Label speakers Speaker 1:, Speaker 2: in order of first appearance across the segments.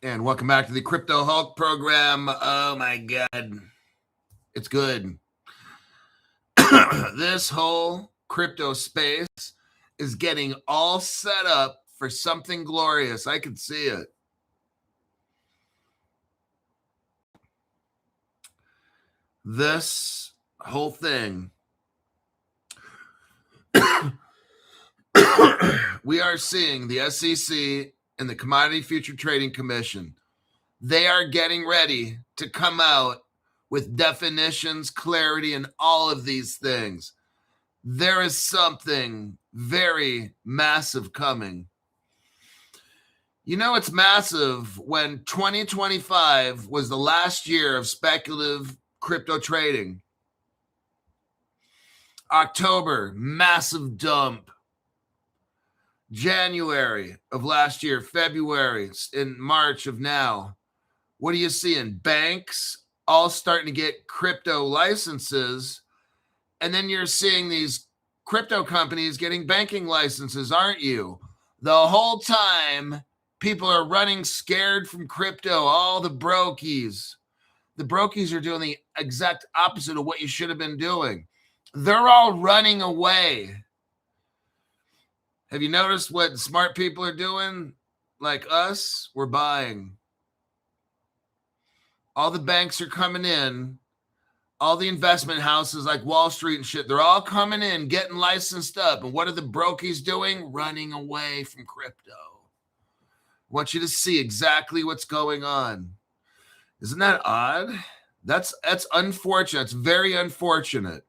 Speaker 1: And welcome back to the Crypto Hulk program. Oh my God. It's good. This whole crypto space is getting all set up for something glorious. I can see it. This whole thing. We are seeing the SEC and the Commodity Future Trading Commission. They are getting ready to come out with definitions, clarity, and all of these things. There is something very massive coming. You know, it's massive when 2025 was the last year of speculative crypto trading. October, massive dump. January of last year, February, in March of now. What are you seeing? Banks all starting to get crypto licenses. And then you're seeing these crypto companies getting banking licenses, aren't you? The whole time, people are running scared from crypto, all the brokies. The brokies are doing the exact opposite of what you should have been doing. They're all running away. Have you noticed what smart people are doing? Like us, we're buying. All the banks are coming in. All the investment houses like Wall Street and shit, they're all coming in, getting licensed up. And what are the brokies doing? Running away from crypto. I want you to see exactly what's going on. Isn't that odd? That's unfortunate. It's very unfortunate.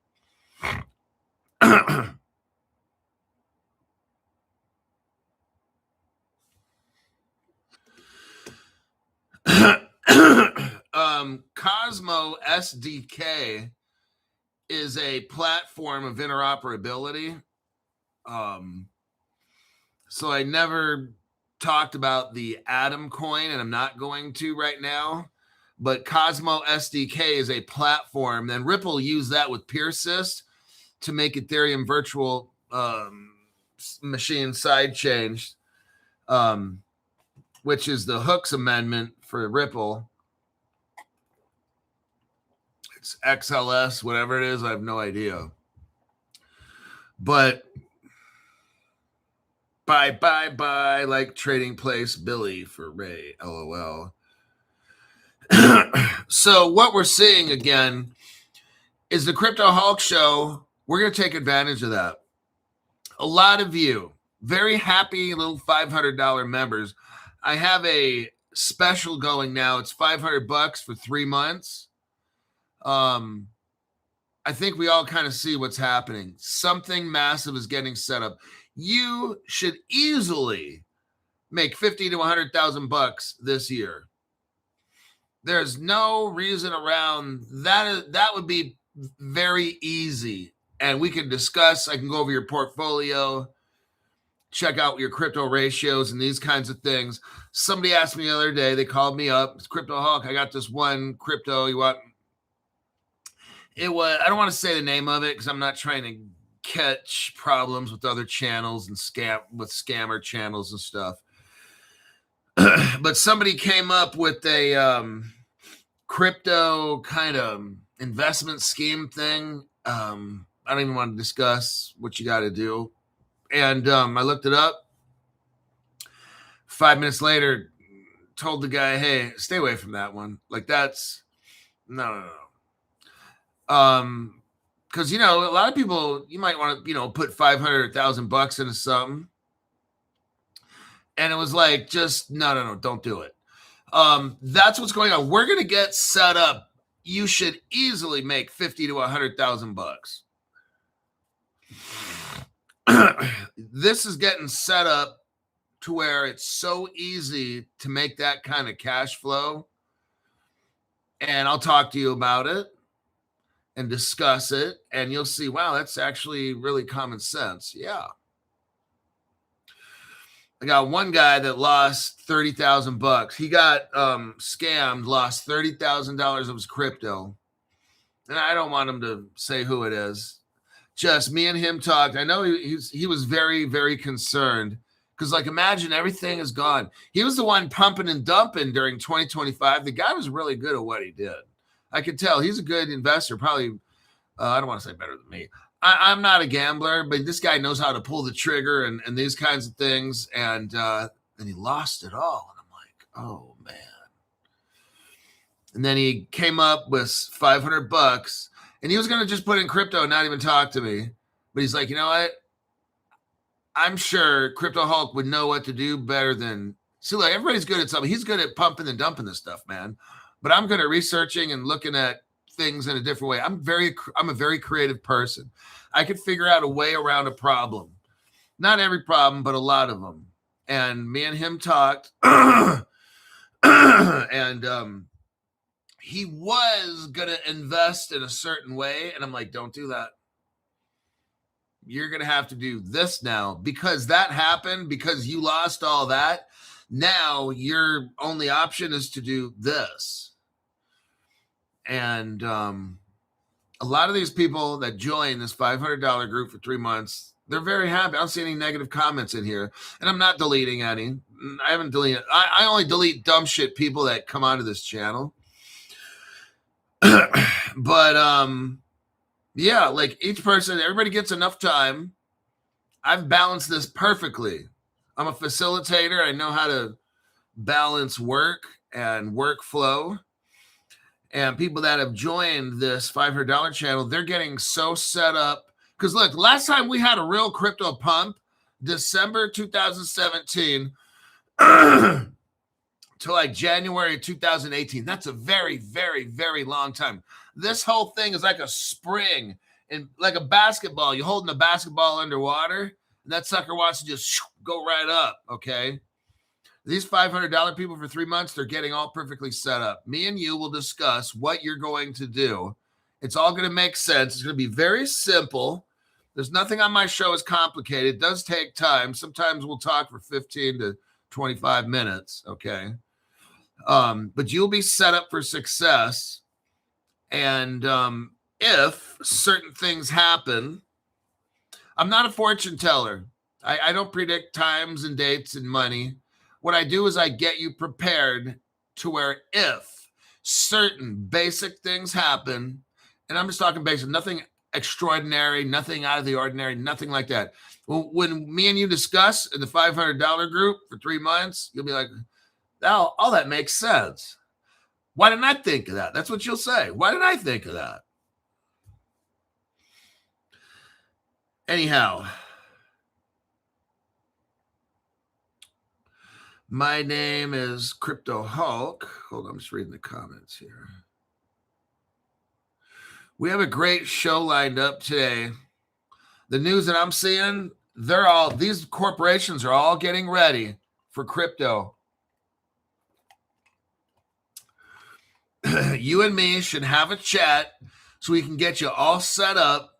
Speaker 1: Cosmo SDK is a platform of interoperability. So I never talked about the Atom coin, and I'm not going to right now. But Cosmo SDK is a platform. Then Ripple used that with PeerSys to make Ethereum virtual machine sidechains, which is the Hooks amendment for Ripple. It's XLS, whatever it is. I have no idea. But bye, like Trading Place Billy for Ray, LOL. So what we're seeing again is the Crypto Hulk show. We're going to take advantage of that. A lot of you, very happy little $500 members. I have a special going now. It's $500 for 3 months. I think we all kind of see what's happening. Something massive is getting set up. You should easily make $50,000 to $100,000 this year. There's no reason around that. That would be very easy. And we can discuss. I can go over your portfolio, check out your crypto ratios and these kinds of things. Somebody asked me the other day, they called me up, it's Crypto Hulk, I got this one crypto you want. It was, I don't want to say the name of it because I'm not trying to catch problems with other channels and scammer channels and stuff. But somebody came up with a crypto kind of investment scheme thing. I don't even want to discuss what you got to do. And I looked it up. 5 minutes later, told the guy, hey, stay away from that one. Like that's, no. Because, you know, a lot of people, you might want to, you know, put $500,000 into something. And it was like, just, no, don't do it. That's what's going on. We're going to get set up. You should easily make $50,000 to $100,000. This is getting set up to where it's so easy to make that kind of cash flow. And I'll talk to you about it and discuss it. And you'll see, wow, that's actually really common sense. Yeah. I got one guy that lost $30,000. He got scammed, lost $30,000 of his crypto. And I don't want him to say who it is. Just me and him talked. I know he was very, very concerned. Because, like, imagine everything is gone. He was the one pumping and dumping during 2025. The guy was really good at what he did. I could tell he's a good investor. Probably, I don't want to say better than me. I'm not a gambler, but this guy knows how to pull the trigger and these kinds of things. And he lost it all. And I'm like, oh, man. And then he came up with $500 and he was going to just put in crypto and not even talk to me. But he's like, you know what? I'm sure Crypto Hulk would know what to do better than. See, like, everybody's good at something. He's good at pumping and dumping this stuff, man. But I'm good at researching and looking at things in a different way. I'm a very creative person. I could figure out a way around a problem. Not every problem, but a lot of them. And me and him talked, and he was gonna invest in a certain way, and I'm like, don't do that. You're going to have to do this now because that happened, because you lost all that. Now your only option is to do this. And a lot of these people that join this $500 group for 3 months, they're very happy. I don't see any negative comments in here. And I'm not deleting any. I haven't deleted. I only delete dumb shit people that come onto this channel. But yeah, like, each person, everybody gets enough time. I've balanced this perfectly. I'm a facilitator. I know how to balance work and workflow. And people that have joined this $500 channel, they're getting so set up. Because look, last time we had a real crypto pump, December 2017 to like January 2018. That's a very, very, very long time. This whole thing is like a spring and like a basketball. You're holding a basketball underwater, and that sucker wants to just go right up, okay? These $500 people for 3 months, they're getting all perfectly set up. Me and you will discuss what you're going to do. It's all going to make sense. It's going to be very simple. There's nothing on my show is complicated. It does take time. Sometimes we'll talk for 15 to 25 minutes, okay? But you'll be set up for success. And if certain things happen, I'm not a fortune teller. I don't predict times and dates and money. What I do is I get you prepared to where if certain basic things happen, and I'm just talking basic, nothing extraordinary, nothing out of the ordinary, nothing like that. When me and you discuss in the $500 group for 3 months, you'll be like, oh, all that makes sense. Why didn't I think of that? That's what you'll say. Why didn't I think of that? Anyhow, my name is Crypto Hulk. Hold on, I'm just reading the comments here. We have a great show lined up today. The news that I'm seeing, these corporations are all getting ready for crypto. You and me should have a chat so we can get you all set up.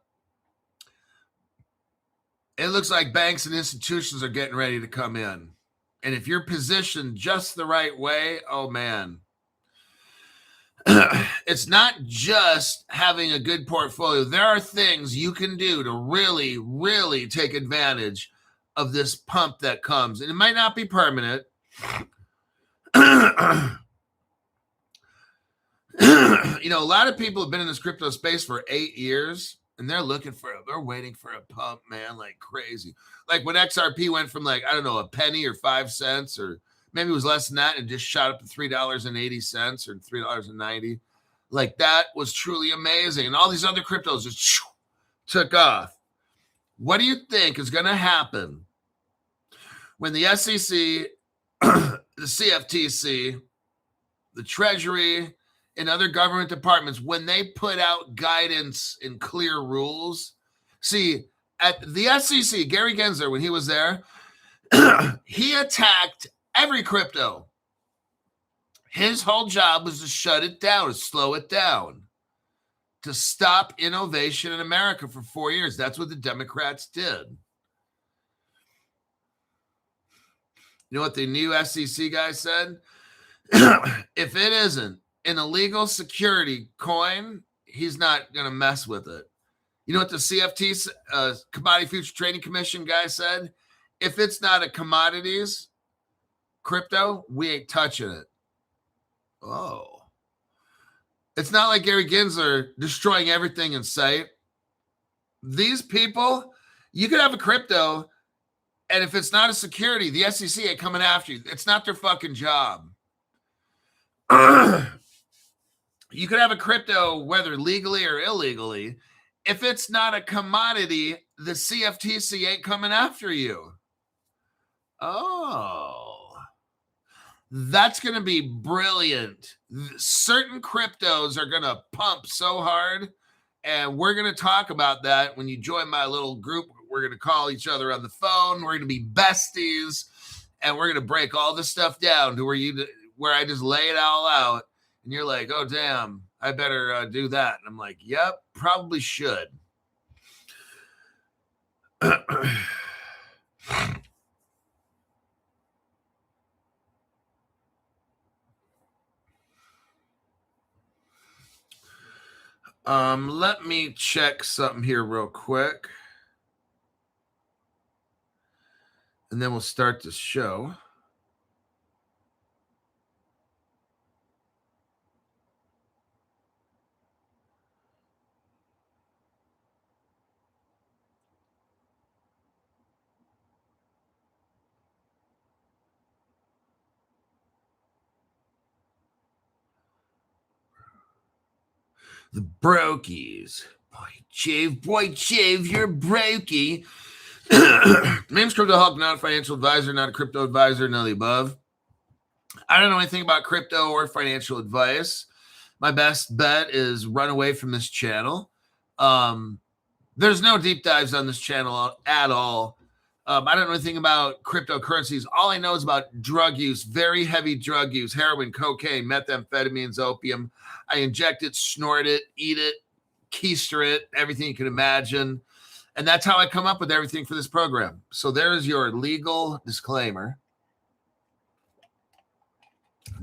Speaker 1: It looks like banks and institutions are getting ready to come in. And if you're positioned just the right way, oh man. It's not just having a good portfolio. There are things you can do to really, really take advantage of this pump that comes. And it might not be permanent. You know, a lot of people have been in this crypto space for 8 years, and they're waiting for a pump, man, like crazy. Like when XRP went from like, I don't know, a penny or 5 cents, or maybe it was less than that, and just shot up to $3.80 or $3.90. Like, that was truly amazing. And all these other cryptos just took off. What do you think is going to happen when the SEC, the CFTC, the Treasury, and other government departments, when they put out guidance and clear rules? See, at the SEC, Gary Gensler, when he was there, he attacked every crypto. His whole job was to shut it down, to slow it down, to stop innovation in America for 4 years. That's what the Democrats did. You know what the new SEC guy said? If it isn't an illegal security coin, he's not going to mess with it. You know what the CFT, Commodity Future Trading Commission guy said? if it's not a commodities crypto, we ain't touching it. Oh. It's not like Gary Gensler destroying everything in sight. These people, you could have a crypto, and if it's not a security, the SEC ain't coming after you. It's not their fucking job. You could have a crypto, whether legally or illegally. If it's not a commodity, the CFTC ain't coming after you. Oh, that's going to be brilliant. Certain cryptos are going to pump so hard, and we're going to talk about that when you join my little group. We're going to call each other on the phone. We're going to be besties, and we're going to break all this stuff down to where I just lay it all out. And you're like, oh, damn, I better do that. And I'm like, yep, probably should. Let me check something here real quick. And then we'll start the show. The brokies. Boy, Jave, you're brokey. Name's Crypto Hulk, not a financial advisor, not a crypto advisor, none of the above. I don't know anything about crypto or financial advice. My best bet is run away from this channel. There's no deep dives on this channel at all. I don't know anything about cryptocurrencies. All I know is about drug use, very heavy drug use, heroin, cocaine, methamphetamines, opium. I inject it, snort it, eat it, keister it, everything you can imagine. And that's how I come up with everything for this program. So there's your legal disclaimer.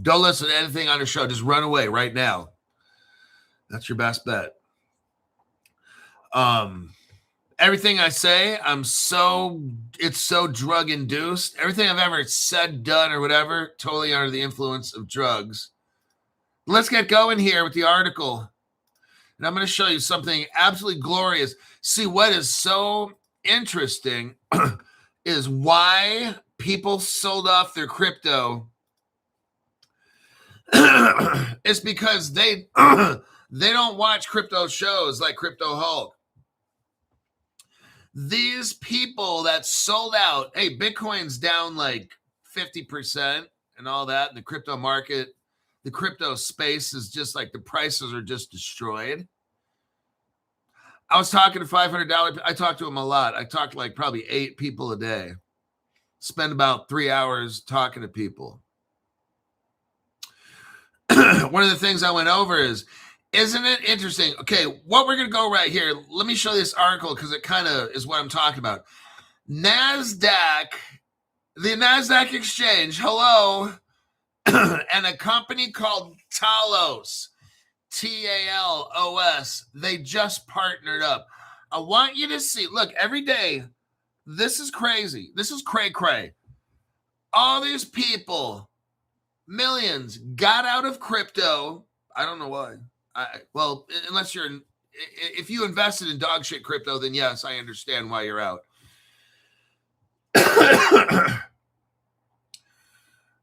Speaker 1: Don't listen to anything on the show. Just run away right now. That's your best bet. Everything I say, it's so drug induced. Everything I've ever said, done, or whatever, totally under the influence of drugs. Let's get going here with the article. And I'm going to show you something absolutely glorious. See, what is so interesting is why people sold off their crypto. It's because they don't watch crypto shows like Crypto Hulk. These people that sold out, hey, Bitcoin's down like 50% and all that. The crypto market, the crypto space is just like the prices are just destroyed. I was talking to $500. I talk to them a lot. I talk to like probably 8 people a day. Spend about 3 hours talking to people. One of the things I went over is, isn't it interesting? Okay, what we're going to go right here. Let me show you this article because it kind of is what I'm talking about. NASDAQ, the NASDAQ exchange, hello, and a company called Talos, Talos, they just partnered up. I want you to see, look, every day, this is crazy. This is cray-cray. All these people, millions, got out of crypto. I don't know why. Well, unless if you invested in dog shit crypto, then yes, I understand why you're out.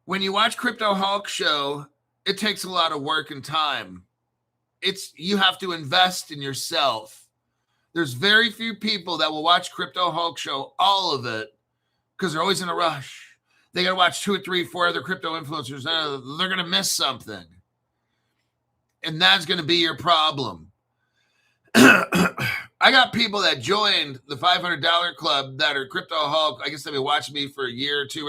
Speaker 1: When you watch Crypto Hulk show, it takes a lot of work and time. You have to invest in yourself. There's very few people that will watch Crypto Hulk show, all of it, because they're always in a rush. They got to watch 2 or 3, 4 other crypto influencers. They're going to miss something. And that's going to be your problem. I got people that joined the $500 club that are Crypto Hulk. I guess they've been watching me for a year or two.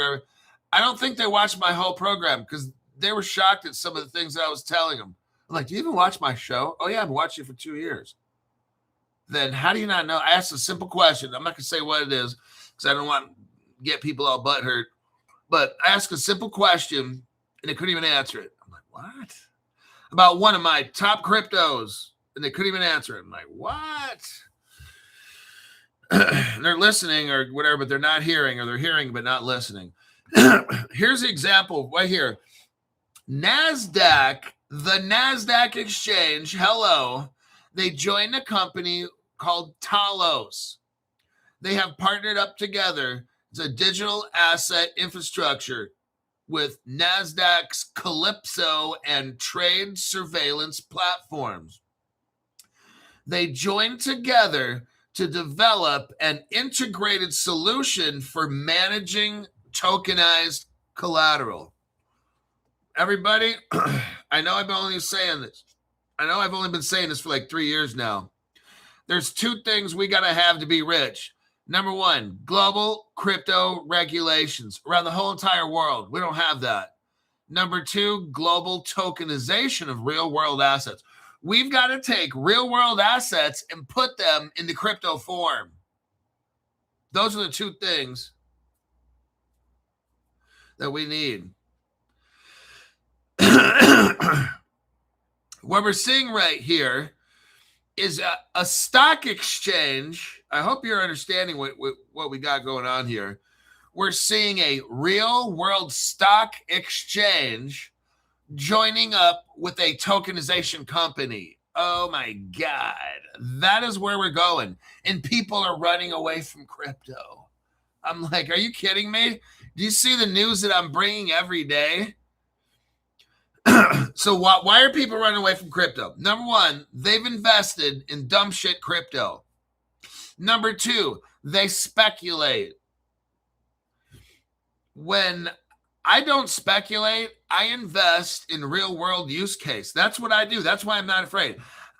Speaker 1: I don't think they watched my whole program because they were shocked at some of the things that I was telling them. I'm like, do you even watch my show? Oh, yeah, I've been watching it for 2 years. Then how do you not know? I asked a simple question. I'm not going to say what it is because I don't want to get people all butthurt. But I asked a simple question, and they couldn't even answer it. I'm like, what? About one of my top cryptos, and they couldn't even answer it. I'm like, what? they're listening or whatever, but they're not hearing, or they're hearing but not listening. Here's an example right here. NASDAQ, the NASDAQ exchange, hello, they joined a company called Talos. They have partnered up together. It's a digital asset infrastructure with NASDAQ's Calypso and trade surveillance platforms. They joined together to develop an integrated solution for managing tokenized collateral. Everybody, I know I've only been saying this for like 3 years now. There's 2 things we got to have to be rich. Number 1, global crypto regulations around the whole entire world. We don't have that. Number 2, global tokenization of real world assets. We've got to take real world assets and put them into crypto form. Those are the 2 things that we need. What we're seeing right here is a stock exchange. I hope you're understanding what we got going on here. We're seeing a real world stock exchange joining up with a tokenization company. Oh my God. That is where we're going. And people are running away from crypto. I'm like, are you kidding me? Do you see the news that I'm bringing every day? So why are people running away from crypto? Number 1, they've invested in dumb shit crypto. Number 2, they speculate. When I don't speculate, I invest in real world use case. That's what I do. That's why I'm not afraid.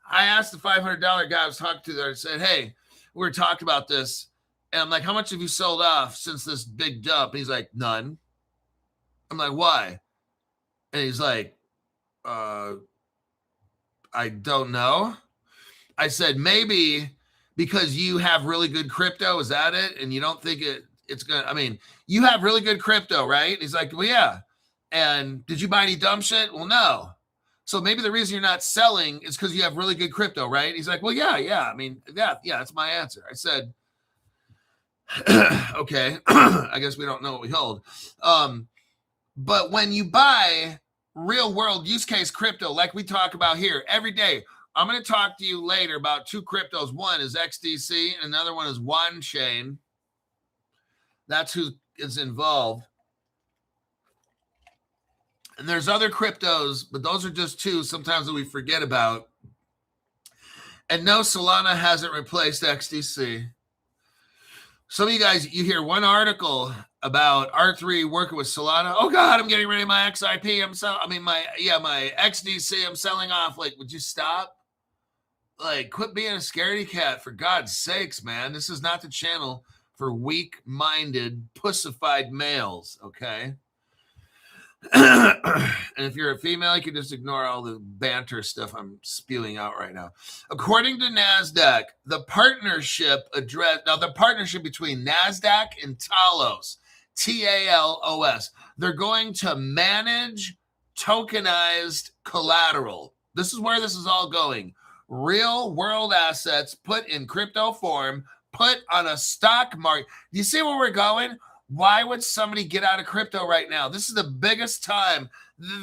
Speaker 1: I asked the $500 guy I was talking to there and said, hey, we were talking about this. And I'm like, how much have you sold off since this big dump? And he's like, none. I'm like, why? And he's like, I don't know. I said, maybe because you have really good crypto. Is that it? And you don't think it's going to, I mean, you have really good crypto, right? And he's like, well, yeah. And did you buy any dumb shit? Well, no. So maybe the reason you're not selling is because you have really good crypto, right? He's like, well, yeah. I mean, yeah, that's my answer. I said, okay, I guess we don't know what we hold. But when you buy real world use case crypto, like we talk about here every day, I'm going to talk to you later about 2 cryptos. One is XDC and another one is One Chain. That's who is involved. And there's other cryptos, but those are just 2 sometimes that we forget about. And no, Solana hasn't replaced XDC. Some of you guys, you hear one article about R3 working with Solana. Oh God, I'm getting rid of my XIP. my XDC. I'm selling off. Like, would you stop? Like, quit being a scaredy cat, for God's sakes, man. This is not the channel for weak-minded, pussified males, okay? And if you're a female, you can just ignore all the banter stuff I'm spewing out right now. According to NASDAQ, the partnership between NASDAQ and Talos, Talos, they're going to manage tokenized collateral. This is where this is all going. Real world assets put in crypto form, put on a stock market. Do you see where we're going? Why would somebody get out of crypto right now? This is the biggest time.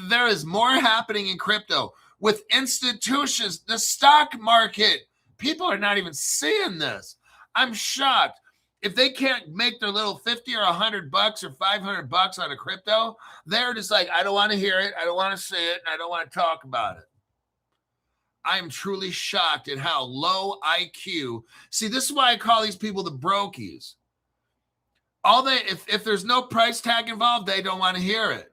Speaker 1: There is more happening in crypto with institutions, the stock market. People are not even seeing this. I'm shocked. If they can't make their little 50 or $100 or $500 on a crypto, they're just like, I don't want to hear it. I don't want to see it. And I don't want to talk about it. I am truly shocked at how low IQ. See, this is why I call these people the brokies. If there's no price tag involved, they don't want to hear it.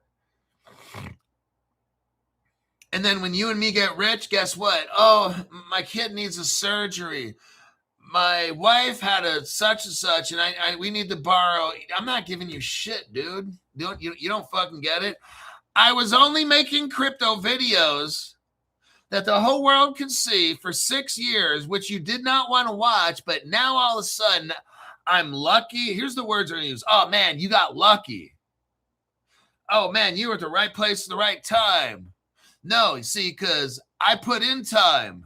Speaker 1: And then when you and me get rich, guess what? Oh, my kid needs a surgery. My wife had a such and such, and we need to borrow. I'm not giving you shit, dude. You don't fucking get it. I was only making crypto videos that the whole world could see for 6 years, which you did not want to watch, but now all of a sudden, I'm lucky. Here's the words I'm going to use. Oh, man, you got lucky. Oh, man, you were at the right place at the right time. No, you see, because I put in time.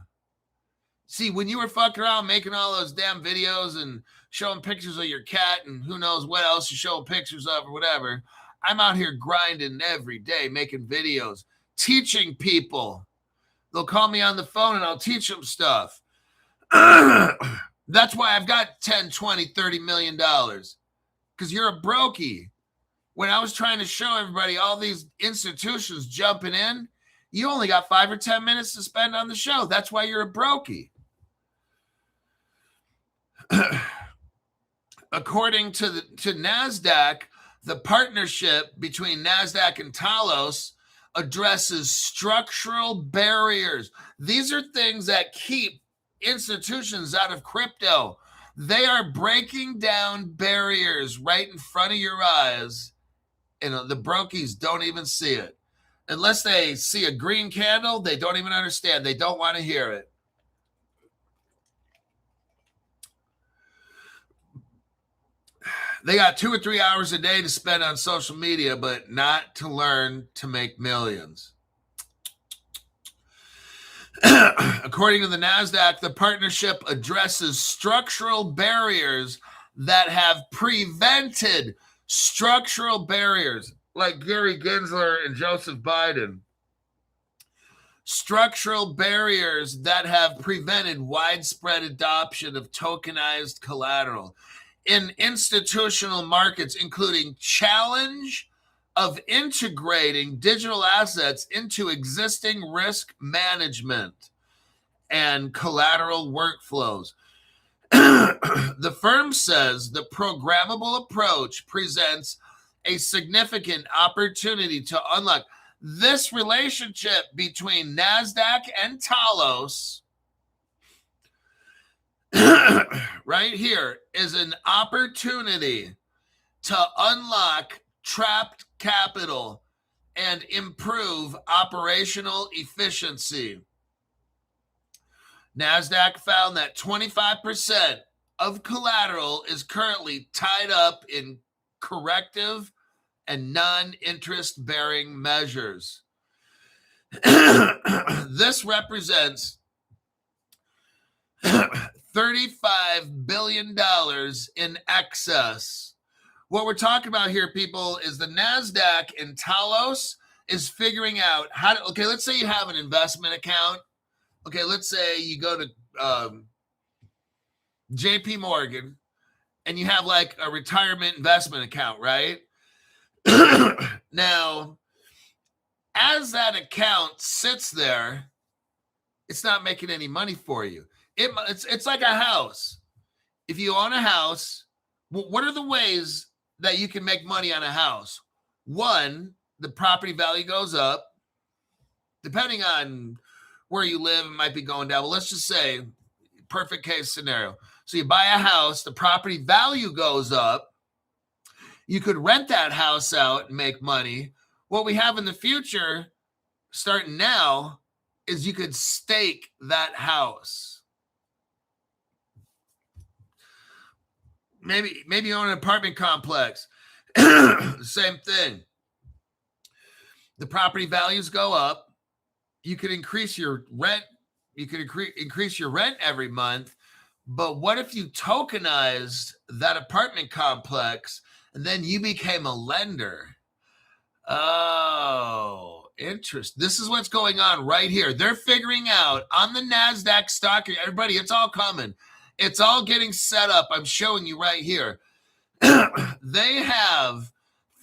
Speaker 1: See, when you were fucking around making all those damn videos and showing pictures of your cat and who knows what else you're showing pictures of or whatever. I'm out here grinding every day, making videos, teaching people. They'll call me on the phone and I'll teach them stuff. That's why I've got 10, 20, $30 million. Because you're a brokey. When I was trying to show everybody all these institutions jumping in, you only got 5 or 10 minutes to spend on the show. That's why you're a brokey. According to NASDAQ, the partnership between NASDAQ and Talos addresses structural barriers. These are things that keep institutions out of crypto. They are breaking down barriers right in front of your eyes, and the brokies don't even see it. Unless they see a green candle, they don't even understand. They don't want to hear it. They got 2 or 3 hours a day to spend on social media, but not to learn to make millions. According to the NASDAQ, the partnership addresses structural barriers that have prevented structural barriers, like Gary Gensler and Joseph Biden. Structural barriers that have prevented widespread adoption of tokenized collateral in institutional markets, including challenge of integrating digital assets into existing risk management and collateral workflows. The firm says the programmable approach presents a significant opportunity to unlock this relationship between NASDAQ and Talos. Right here is an opportunity to unlock trapped capital and improve operational efficiency. NASDAQ found that 25% of collateral is currently tied up in corrective and non-interest bearing measures. This represents $35 billion in excess. What we're talking about here, people, is the NASDAQ and Talos is figuring out how to, okay, let's say you have an investment account. Okay, let's say you go to JP Morgan and you have like a retirement investment account, right? Now, as that account sits there, it's not making any money for you. It's like a house. If you own a house, what are the ways that you can make money on a house? One, the property value goes up. Depending on where you live, it might be going down. Well, let's just say, perfect case scenario. So you buy a house, the property value goes up. You could rent that house out and make money. What we have in the future, starting now, is you could stake that house. Maybe you own an apartment complex. Same thing. The property values go up. You could increase your rent. You could increase your rent every month. But what if you tokenized that apartment complex and then you became a lender? Oh, interesting. This is what's going on right here. They're figuring out on the NASDAQ stock. Everybody, it's all coming. It's all getting set up. I'm showing you right here. They have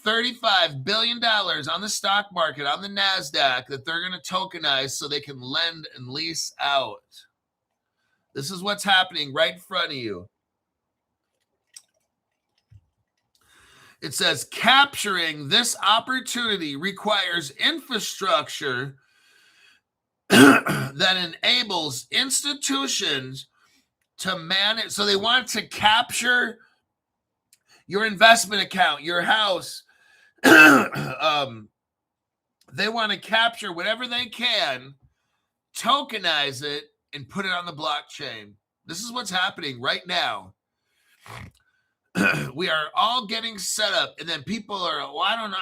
Speaker 1: $35 billion on the stock market, on the NASDAQ, that they're going to tokenize so they can lend and lease out. This is what's happening right in front of you. It says capturing this opportunity requires infrastructure that enables institutions to manage. So they want to capture your investment account, your house. They want to capture whatever they can, tokenize it, and put it on the blockchain. This is what's happening right now. We are all getting set up, and then people are, well, I don't know,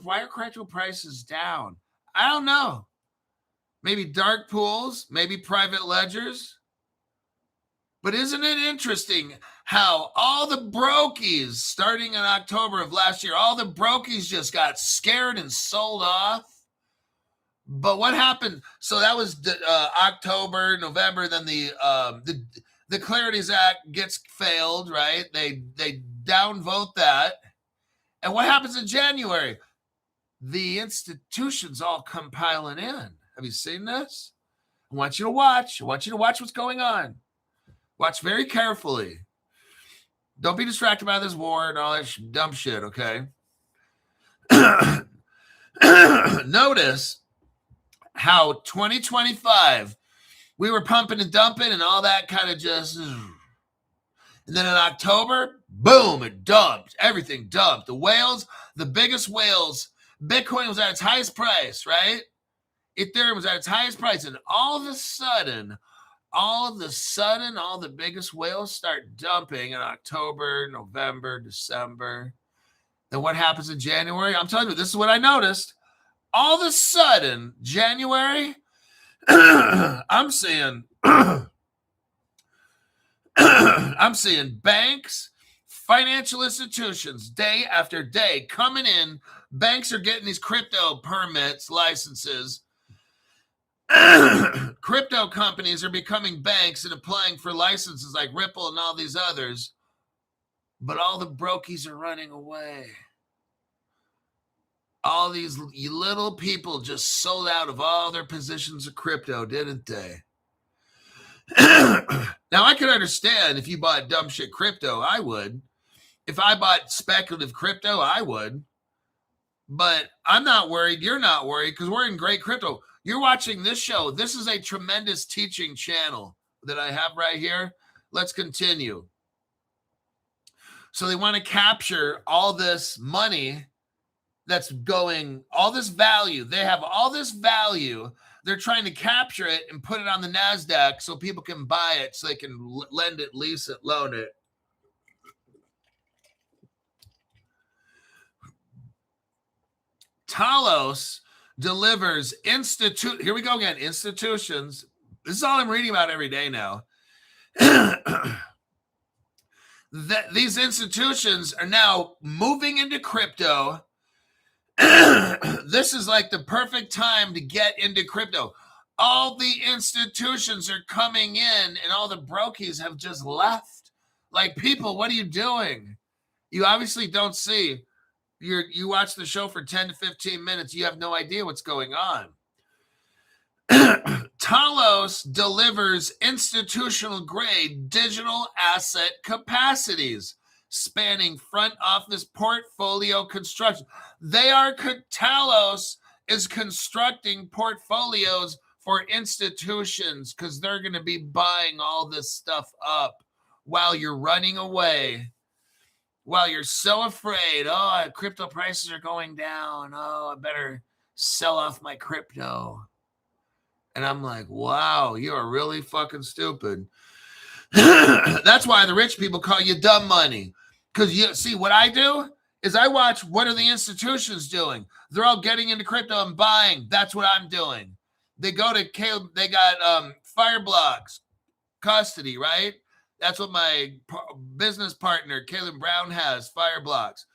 Speaker 1: why are crypto prices down? I don't know. Maybe dark pools, maybe private ledgers. But isn't it interesting how all the brokies starting in October of last year, all the brokies just got scared and sold off? But what happened? So that was October, November. Then the Clarities Act gets failed, right? They downvote that, and what happens in January? The institutions all come piling in. Have you seen this? I want you to watch. I want you to watch what's going on. Watch very carefully. Don't be distracted by this war and all that dumb shit, okay? Notice how 2025, we were pumping and dumping and all that kind of just... And then in October, boom, it dumped. Everything dumped. The whales, the biggest whales, Bitcoin was at its highest price, right? Ethereum was at its highest price. And all of a sudden, all the biggest whales start dumping in October, November, December. Then what happens in January? I'm telling you, this is what I noticed. All of a sudden, January, I'm seeing banks, financial institutions, day after day coming in. Banks are getting these crypto permits, licenses. Crypto companies are becoming banks and applying for licenses like Ripple and all these others. But all the brokies are running away. All these little people just sold out of all their positions of crypto, didn't they? Now, I could understand if you bought dumb shit crypto, I would. If I bought speculative crypto, I would. But I'm not worried. You're not worried because we're in great crypto. You're watching this show. This is a tremendous teaching channel that I have right here. Let's continue. So they want to capture all this money that's going, all this value. They have all this value. They're trying to capture it and put it on the NASDAQ so people can buy it, so they can lend it, lease it, loan it. Talos delivers here we go again, institutions. This is all I'm reading about every day now. These institutions are now moving into crypto. This is like the perfect time to get into crypto. All the institutions are coming in and all the brokies have just left. Like, people, what are you doing? You obviously don't see. You watch the show for 10 to 15 minutes. You have no idea what's going on. Talos delivers institutional grade digital asset capacities spanning front office portfolio construction. Talos is constructing portfolios for institutions because they're going to be buying all this stuff up while you're running away. While you're so afraid, crypto prices are going down. I better sell off my crypto. And I'm like, wow, you are really fucking stupid. That's why the rich people call you dumb money. Because you see, what I do is I watch what are the institutions doing. They're all getting into crypto and buying. That's what I'm doing. They go to Caleb. They got Fireblocks custody, right? That's what my business partner, Caleb Brown, has, Fireblocks.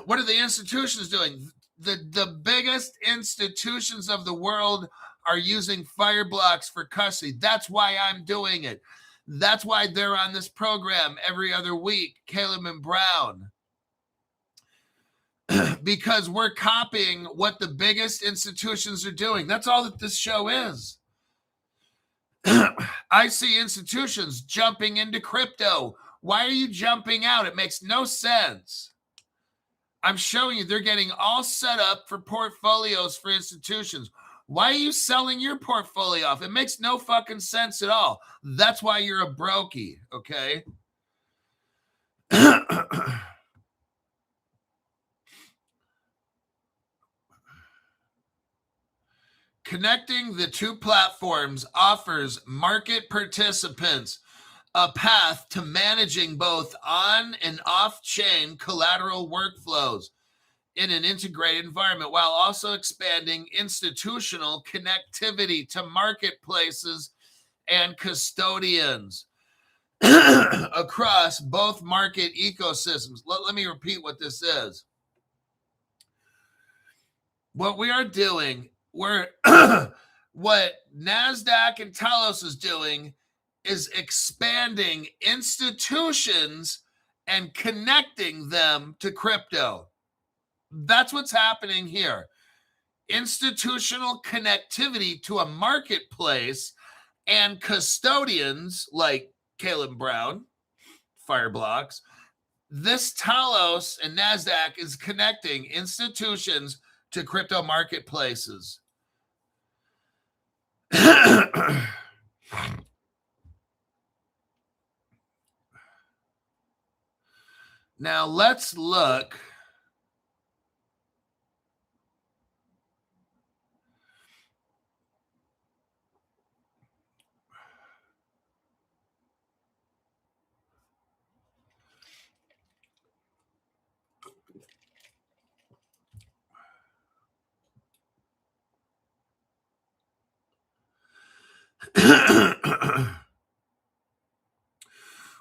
Speaker 1: What are the institutions doing? The biggest institutions of the world are using Fireblocks for custody. That's why I'm doing it. That's why they're on this program every other week, Caleb and Brown. Because we're copying what the biggest institutions are doing. That's all that this show is. I see institutions jumping into crypto. Why are you jumping out? It makes no sense. I'm showing you they're getting all set up for portfolios for institutions. Why are you selling your portfolio off? It makes no fucking sense at all. That's why you're a brokey, okay? Connecting the two platforms offers market participants a path to managing both on and off-chain collateral workflows in an integrated environment, while also expanding institutional connectivity to marketplaces and custodians across both market ecosystems. Let me repeat what this is. What we are doing, what NASDAQ and Talos is doing is expanding institutions and connecting them to crypto. That's what's happening here. Institutional connectivity to a marketplace and custodians like Caleb Brown, Fireblocks. This Talos and NASDAQ is connecting institutions to crypto marketplaces. Now let's look.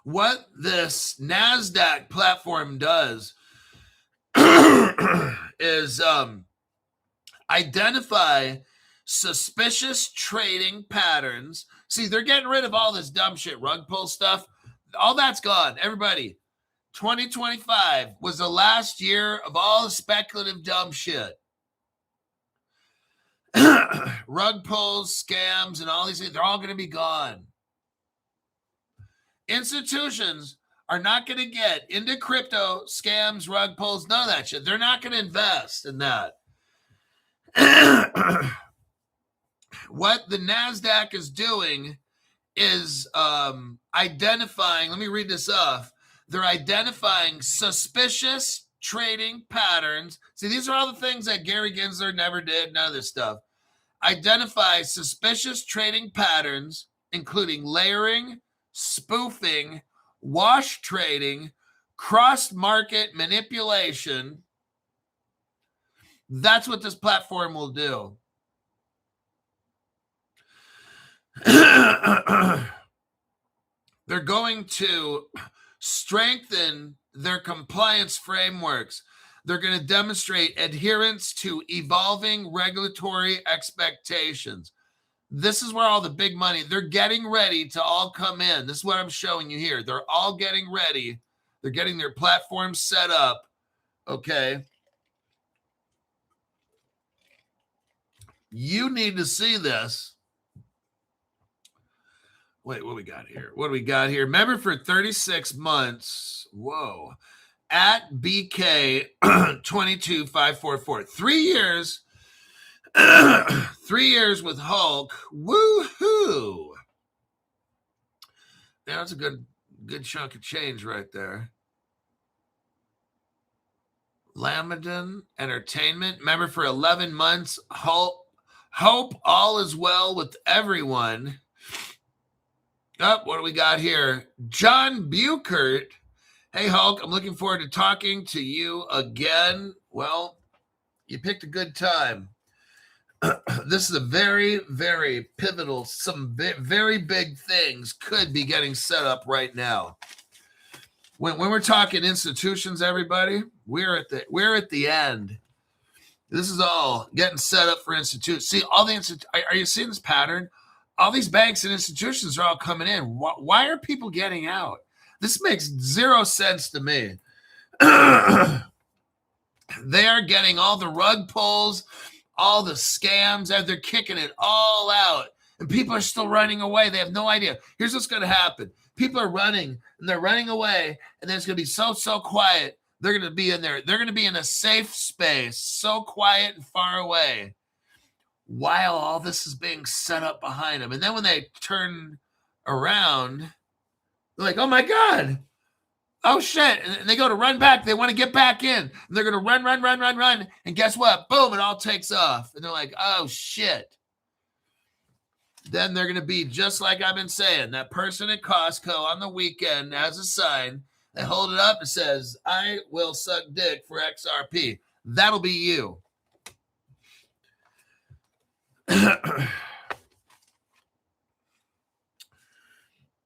Speaker 1: What this NASDAQ platform does is identify suspicious trading patterns. See, they're getting rid of all this dumb shit, rug pull stuff. All that's gone. Everybody, 2025 was the last year of all the speculative dumb shit. Rug pulls, scams, and all these things, they're all going to be gone. Institutions are not going to get into crypto, scams, rug pulls, none of that shit. They're not going to invest in that. What the NASDAQ is doing is identifying, let me read this off. They're identifying suspicious trading patterns. See, these are all the things that Gary Gensler never did, none of this stuff. Identify suspicious trading patterns, including layering, spoofing, wash trading, cross-market manipulation. That's what this platform will do. They're going to strengthen their compliance frameworks. They're going to demonstrate adherence to evolving regulatory expectations. This is where all the big money, they're getting ready to all come in. This is what I'm showing you here. They're all getting ready. They're getting their platforms set up. Okay. You need to see this. Wait, what we got here? What do we got here? Remember, for 36 months, whoa, at BK 22544, 3 years. 3 years with Hulk. Woohoo! That's a good chunk of change right there. Lamadon Entertainment. Remember, for 11 months, hope all is well with everyone. Oh, what do we got here? John Buchert. Hey, Hulk, I'm looking forward to talking to you again. Well, you picked a good time. This is a very, very pivotal, some very big things could be getting set up right now. When we're talking institutions, everybody, we're at the end. This is all getting set up for institutions. See, all the are you seeing this pattern? All these banks and institutions are all coming in. Why are people getting out? This makes zero sense to me. They are getting all the rug pulls, all the scams, and they're kicking it all out. And people are still running away. They have no idea. Here's what's going to happen. People are running, and they're running away, and then it's going to be so quiet. They're going to be in there. They're going to be in a safe space, so quiet and far away, while all this is being set up behind them. And then when they turn around, they're like, oh, my God. Oh, shit. And they go to run back. They want to get back in. And they're going to run. And guess what? Boom, it all takes off. And they're like, oh, shit. Then they're going to be just like I've been saying. That person at Costco on the weekend has a sign. They hold it up and says, I will suck dick for XRP. That'll be you.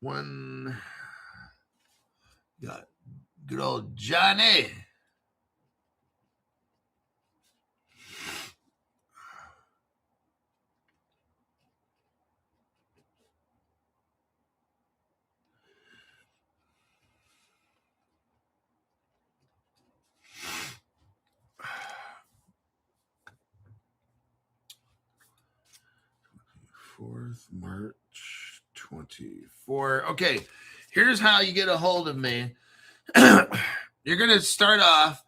Speaker 1: One got good old Johnny. March 24. Okay, here's how you get a hold of me. You're going to start off.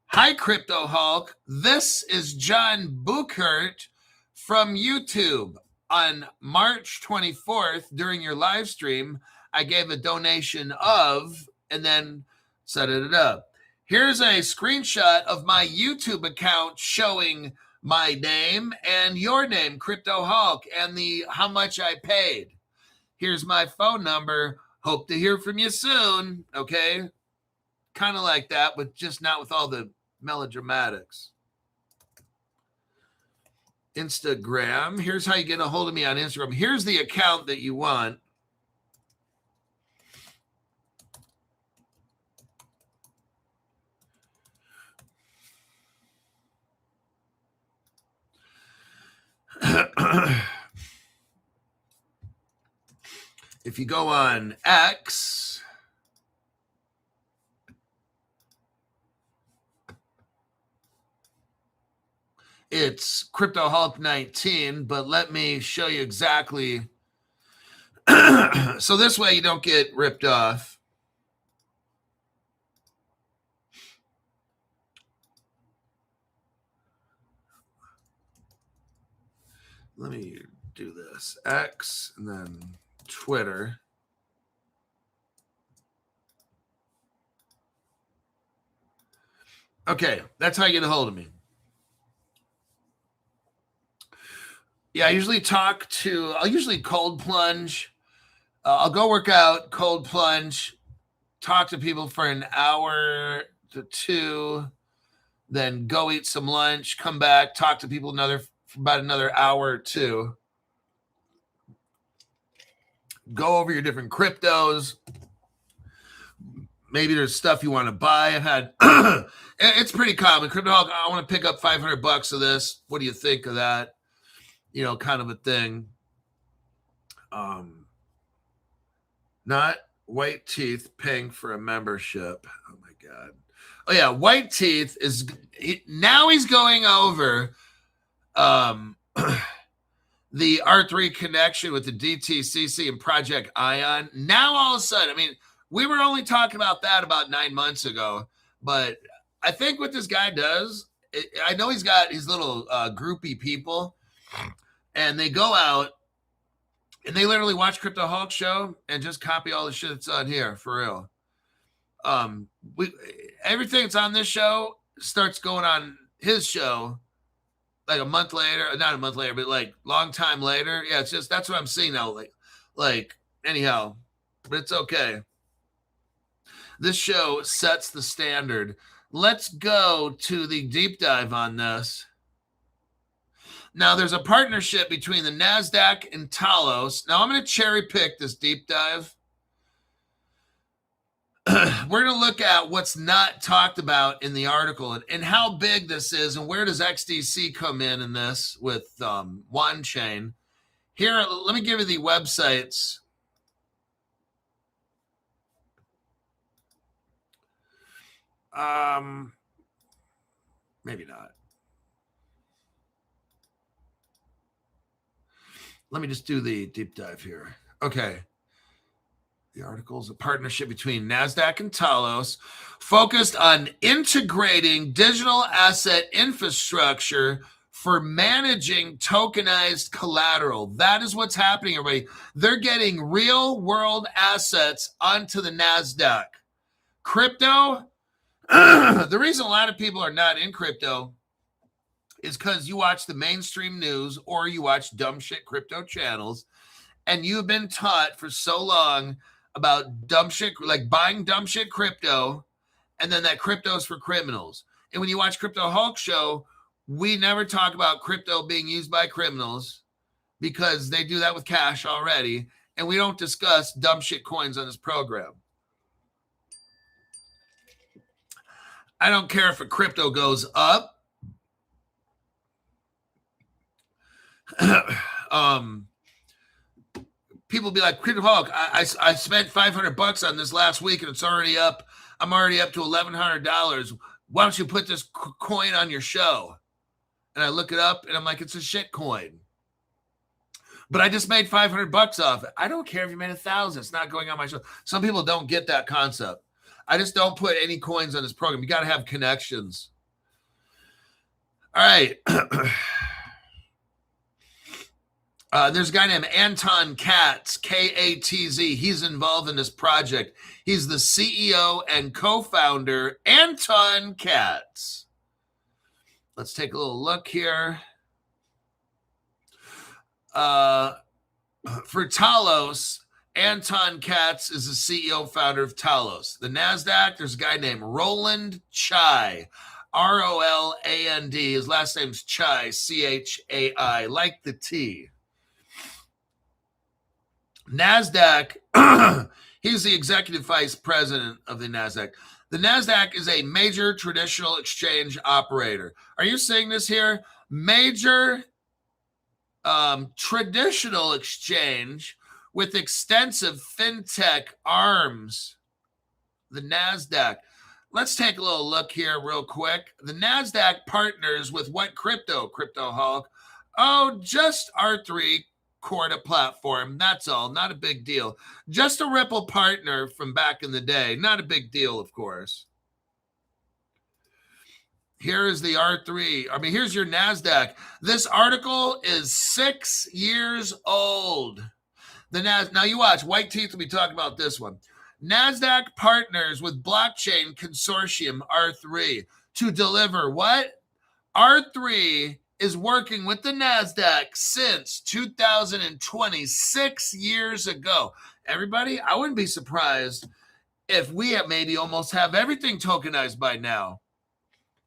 Speaker 1: Hi, Crypto Hulk. This is John Buchert from YouTube. On March 24th, during your live stream, I gave a donation of, and then set it up. Here's a screenshot of my YouTube account showing my name and your name, Crypto Hulk, and the how much I paid. Here's my phone number. Hope to hear from you soon. Okay, kind of like that, but just not with all the melodramatics. Instagram. Here's how you get a hold of me on Instagram. Here's the account that you want. If you go on X, it's Crypto Hulk 19, but let me show you exactly. So this way you don't get ripped off. Let me do this. X and then Twitter. Okay, that's how you get a hold of me. Yeah, I usually I'll usually cold plunge. I'll go work out, cold plunge, talk to people for an hour to two, then go eat some lunch, come back, talk to people for about another hour or two. Go over your different cryptos. Maybe there's stuff you want to buy. I've had, it's pretty common. Crypto Hulk, I want to pick up $500 of this. What do you think of that? You know, kind of a thing. Not White Teeth paying for a membership. Oh my God. Oh yeah, White Teeth now he's going over the R3 connection with the DTCC and Project Ion. Now all of a sudden, I mean, we were only talking about that about 9 months ago, but I think what this guy does, I know he's got his little groupie people, and they go out and they literally watch Crypto Hulk show and just copy all the shit that's on here for real. Everything that's on this show starts going on his show like a month later, not a month later, but like long time later. Yeah, it's just that's what I'm seeing now. Like anyhow, but it's okay. This show sets the standard. Let's go to the deep dive on this. Now, there's a partnership between the NASDAQ and Talos. Now, I'm going to cherry pick this deep dive. We're going to look at what's not talked about in the article and how big this is and where does XDC come in this with One Chain. Here, let me give you the websites. Maybe not. Let me just do the deep dive here. Okay. The article is a partnership between NASDAQ and Talos focused on integrating digital asset infrastructure for managing tokenized collateral. That is what's happening, everybody. They're getting real world assets onto the NASDAQ. Crypto, the reason a lot of people are not in crypto is because you watch the mainstream news or you watch dumb shit crypto channels, and you've been taught for so long about dumb shit, like buying dumb shit crypto, and then that crypto is for criminals. And when you watch Crypto Hulk show, we never talk about crypto being used by criminals because they do that with cash already. and we don't discuss dumb shit coins on this program. I don't care if a crypto goes up. People be like, Crypto Hawk, I spent $500 on this last week and it's already up. I'm already up to $1,100. Why don't you put this coin on your show? And I look it up and I'm like, it's a shit coin. But I just made $500 off it. I don't care if you made 1,000. It's not going on my show. Some people don't get that concept. I just don't put any coins on this program. You got to have connections. All right. There's a guy named Anton Katz, K-A-T-Z. He's involved in this project. He's the CEO and co-founder, Anton Katz. Let's take a little look here. For Talos, Anton Katz is the CEO founder of Talos. The NASDAQ, there's a guy named Roland Chai, R-O-L-A-N-D. His last name's Chai, C-H-A-I, like the T. NASDAQ, he's the executive vice president of the NASDAQ. The NASDAQ is a major traditional exchange operator. Are you seeing this here? Major traditional exchange with extensive fintech arms. The NASDAQ. Let's take a little look here real quick. The NASDAQ partners with what crypto, Crypto Hawk? Oh, just R3 Corda platform. That's all. Not a big deal. Just a Ripple partner from back in the day. Not a big deal, of course. Here is the R3. I mean, here's your NASDAQ. This article is 6 years old. Now you watch. White Teeth will be talking about this one. NASDAQ partners with blockchain consortium R3 to deliver what? R3 is working with the NASDAQ since 2020, 6 years ago. Everybody, I wouldn't be surprised if we maybe almost have everything tokenized by now.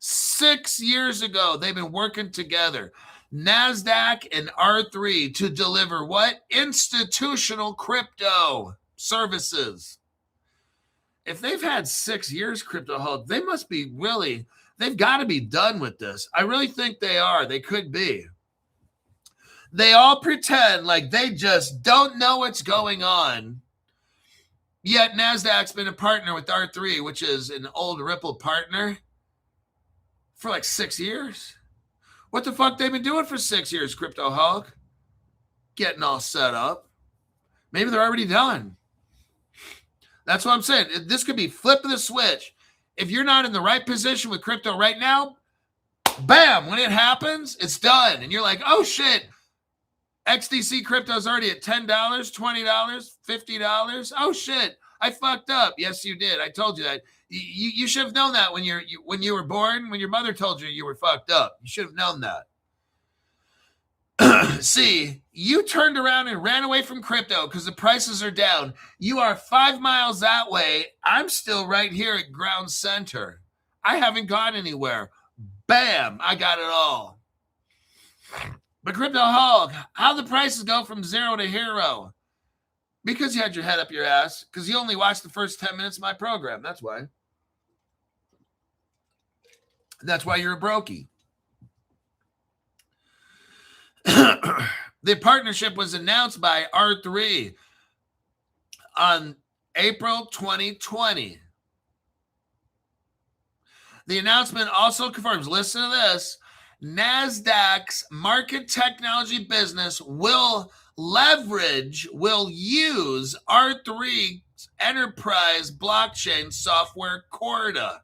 Speaker 1: 6 years ago, they've been working together. NASDAQ and R3 to deliver what? Institutional crypto services. If they've had 6 years, Crypto Hawk, they must be really... They've got to be done with this. I really think they are. They could be. They all pretend like they just don't know what's going on. Yet NASDAQ's been a partner with R3, which is an old Ripple partner, for like 6 years. What the fuck they've been doing for 6 years, Crypto Hawk? Getting all set up. Maybe they're already done. That's what I'm saying. This could be flip of the switch. If you're not in the right position with crypto right now, bam, when it happens, it's done. And you're like, oh shit, XDC crypto is already at $10, $20, $50. Oh shit, I fucked up. Yes, you did. I told you that. You should have known that when you were born, when your mother told you were fucked up. You should have known that. See, you turned around and ran away from crypto because the prices are down. You are 5 miles that way. I'm still right here at ground center. I haven't gone anywhere. Bam, I got it all. But Crypto Hawk, how the prices go from zero to hero? Because you had your head up your ass. Because you only watched the first 10 minutes of my program. That's why. That's why you're a brokey. The partnership was announced by R3 on April 2020. The announcement also confirms, listen to this, NASDAQ's market technology business will use R3's enterprise blockchain software Corda.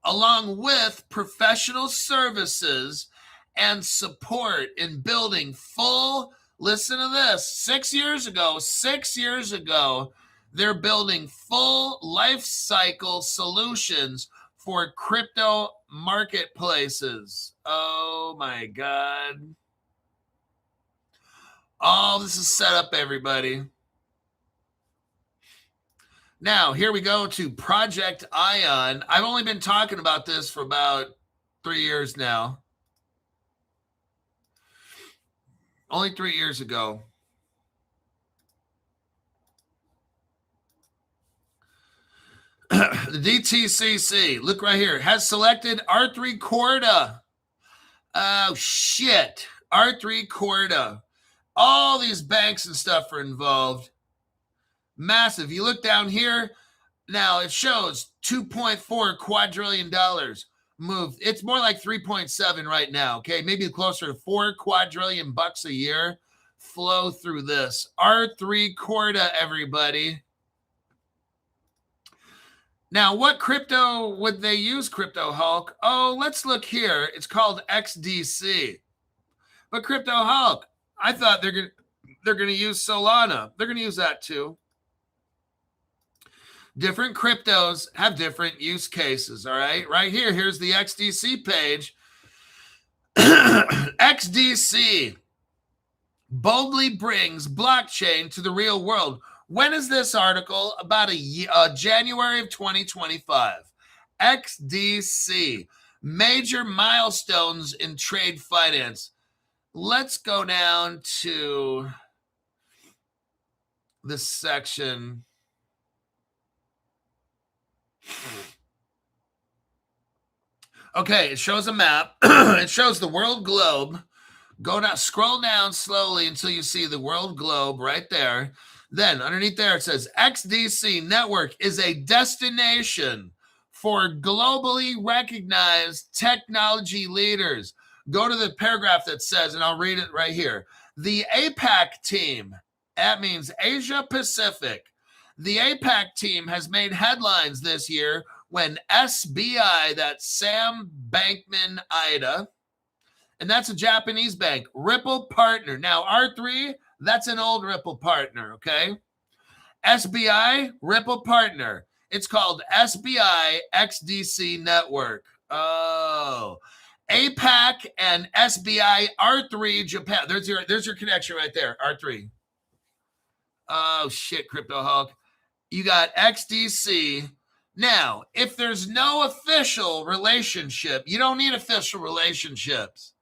Speaker 1: Along with professional services and support in building full, listen to this, 6 years ago, they're building full life cycle solutions for crypto marketplaces. Oh my God. All this is set up, everybody. Now, here we go to Project Ion. I've only been talking about this for about 3 years now. Only 3 years ago. The DTCC, look right here, has selected R3 Corda. Oh, shit. R3 Corda. All these banks and stuff are involved. Massive. You look down here, now it shows $2.4 quadrillion moved. It's more like 3.7 right now, okay? Maybe closer to 4 quadrillion bucks a year flow through this. R3 Corda, everybody. Now, what crypto would they use, Crypto Hulk? Oh, let's look here. It's called XDC. But Crypto Hulk, I thought they're gonna use Solana. They're gonna use that too. Different cryptos have different use cases, all right? Right here, here's the XDC page. XDC boldly brings blockchain to the real world. When is this article? About January of 2025. XDC, major milestones in trade finance. Let's go down to this section. Okay, it shows a map. It shows the world globe. Go down, scroll down slowly until you see the world globe right there. Then underneath there, it says XDC network is a destination for globally recognized technology leaders. Go to the paragraph that says, and I'll read it right here. The APAC team, that means Asia Pacific. The APAC team has made headlines this year when SBI, that's Sam Bankman-Ida, and that's a Japanese bank, Ripple partner. Now, R3, that's an old Ripple partner, okay? SBI, Ripple partner. It's called SBI XDC Network. Oh, APAC and SBI, R3, Japan. There's your connection right there, R3. Oh, shit, Crypto Hulk. You got XDC. Now, if there's no official relationship, you don't need official relationships.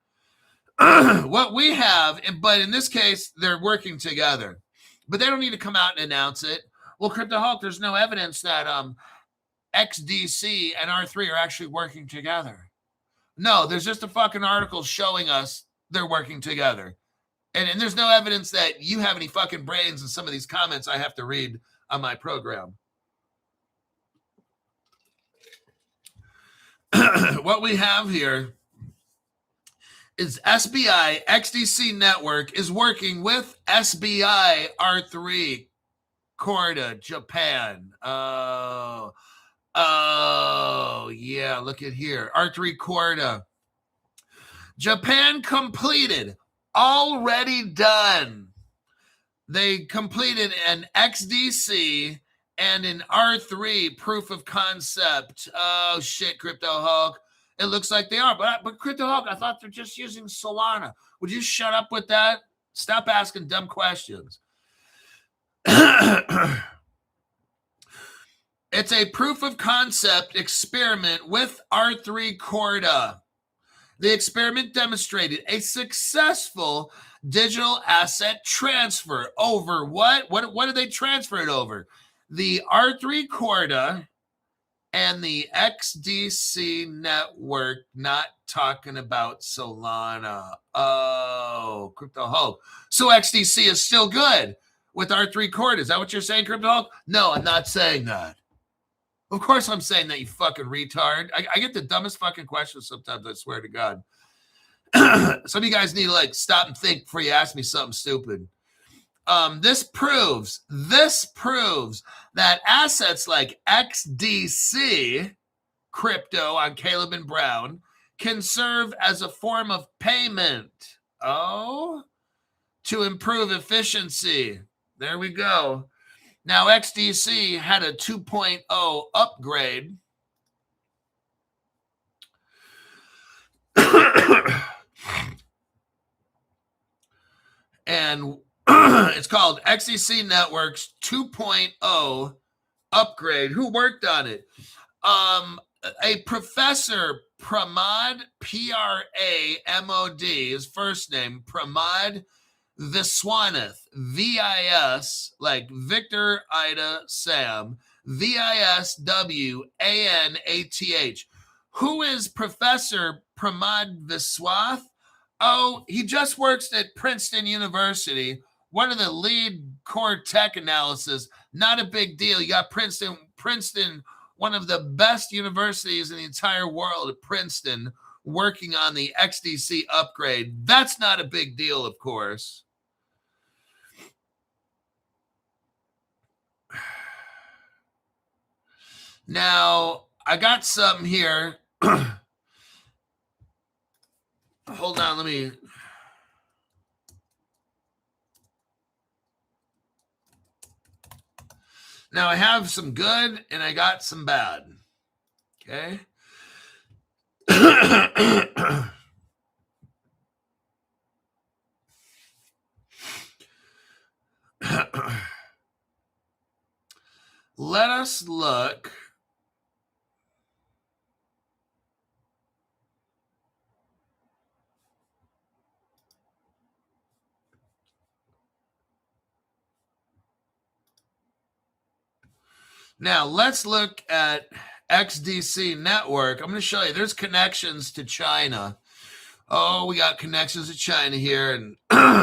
Speaker 1: What we have, but in this case, they're working together. But they don't need to come out and announce it. Well, Crypto Hulk, there's no evidence that XDC and R3 are actually working together. No, there's just a fucking article showing us they're working together. And there's no evidence that you have any fucking brains in some of these comments I have to read on my program. What we have here is SBI XDC Network is working with SBI R3 Corda, Japan. Oh, yeah, look at here. R3 Corda. Japan completed, already done. They completed an XDC and an R3 proof of concept. Oh, shit, Crypto Hulk. It looks like they are. But Crypto Hulk, I thought they're just using Solana. Would you shut up with that? Stop asking dumb questions. It's a proof of concept experiment with R3 Corda. The experiment demonstrated a successful digital asset transfer over what? What did they transfer it over? The R3 Corda and the XDC network, not talking about Solana. Oh, Crypto Hulk. So XDC is still good with R3 Corda. Is that what you're saying, Crypto Hulk? No, I'm not saying that. Of course I'm saying that, you fucking retard. I get the dumbest fucking questions sometimes, I swear to God. Some of you guys need to stop and think before you ask me something stupid. This proves that assets like XDC, crypto on Caleb and Brown, can serve as a form of payment. Oh, to improve efficiency. There we go. Now, XDC had a 2.0 upgrade. And it's called XDC Networks 2.0 upgrade. Who worked on it? A professor, Pramod, Pramod, his first name, Pramod Viswanath, V-I-S, like Victor, Ida, Sam, V-I-S-W-A-N-A-T-H. Who is Professor Pramod Viswath? Oh, he just works at Princeton University, one of the lead core tech analysis. Not a big deal. You got Princeton, one of the best universities in the entire world at Princeton, working on the XDC upgrade. That's not a big deal, of course. Now, I got some here. Hold on, let me... Now, I have some good and I got some bad. Okay. Let us look. Now, let's look at XDC network. I'm going to show you. There's connections to China. Oh, we got connections to China here, and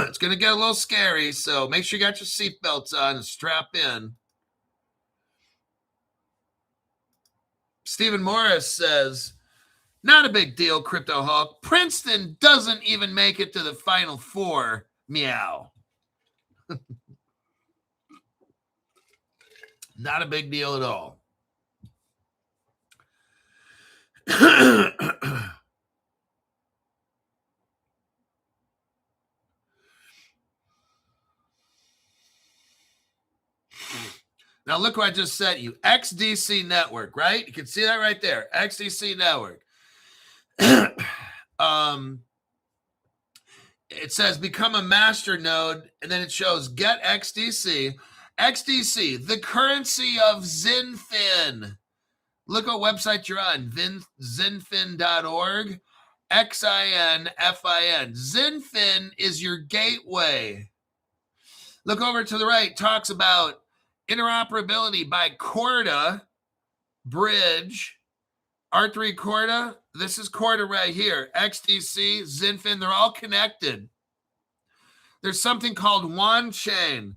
Speaker 1: it's going to get a little scary, so make sure you got your seatbelts on and strap in. Stephen Morris says, not a big deal, Crypto Hawk. Princeton doesn't even make it to the Final Four. Meow. Not a big deal at all. Now, look what I just sent you. XDC network, right? You can see that right there. XDC network. It says become a master node, and then it shows get XDC. XDC, the currency of Zinfin. Look what website you're on. Zinfin.org. Xinfin. Zinfin is your gateway. Look over to the right. Talks about interoperability by Corda Bridge. R3 Corda. This is Corda right here. XDC, Zinfin, they're all connected. There's something called WAN-Chain.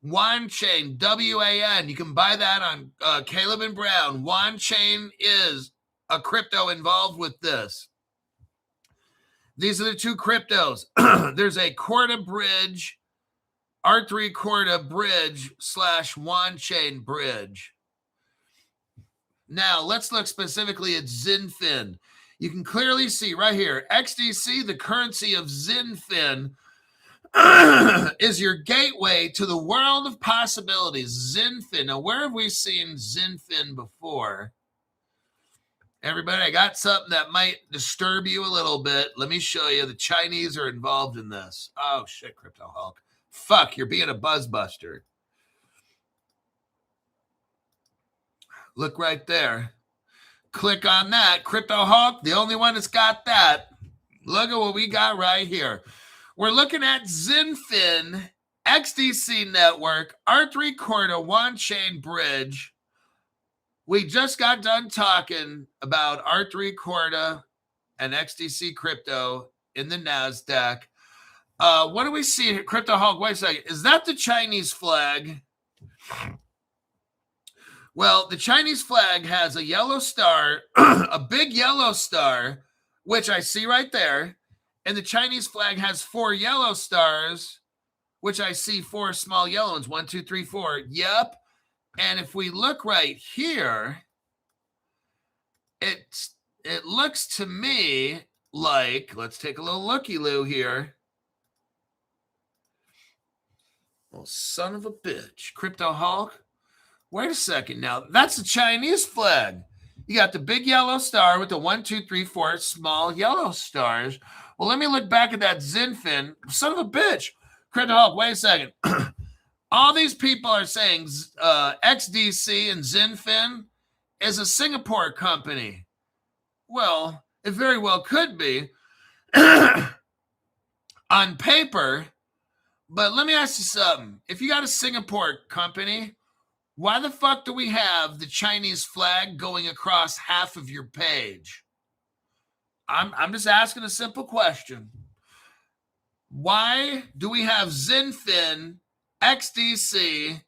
Speaker 1: WAN-Chain, W-A-N. You can buy that on Caleb and Brown. WAN-Chain is a crypto involved with this. These are the two cryptos. There's a Corda Bridge, R3 Corda Bridge / WAN-Chain Bridge. Now, let's look specifically at Zinfin. You can clearly see right here, XDC, the currency of Zinfin, is your gateway to the world of possibilities. Zinfin. Now, where have we seen Zinfin before? Everybody, I got something that might disturb you a little bit. Let me show you. The Chinese are involved in this. Oh, shit, Crypto Hulk. Fuck, you're being a buzzbuster. Look right there. Click on that. Crypto Hawk, the only one that's got that. Look at what we got right here. We're looking at Zinfin, XDC network, R3 Corda, WAN-Chain Bridge. We just got done talking about R3 Corda and XDC crypto in the NASDAQ. What do we see here? Crypto Hawk, wait a second. Is that the Chinese flag? Well, the Chinese flag has a yellow star, a big yellow star, which I see right there. And the Chinese flag has 4 yellow stars, which I see 4 small yellow ones. 1, 2, 3, 4. Yep. And if we look right here, it looks to me like, let's take a little looky-loo here. Oh, son of a bitch. Crypto Hulk. Wait a second now. That's the Chinese flag. You got the big yellow star with the 1, 2, 3, 4 small yellow stars. Well, let me look back at that Zinfin. Son of a bitch. Crypto Hulk, wait a second. All these people are saying XDC and Zinfin is a Singapore company. Well, it very well could be. On paper, But let me ask you something. If you got a Singapore company, why the fuck do we have the Chinese flag going across half of your page? I'm just asking a simple question. Why do we have Zinfin, XDC,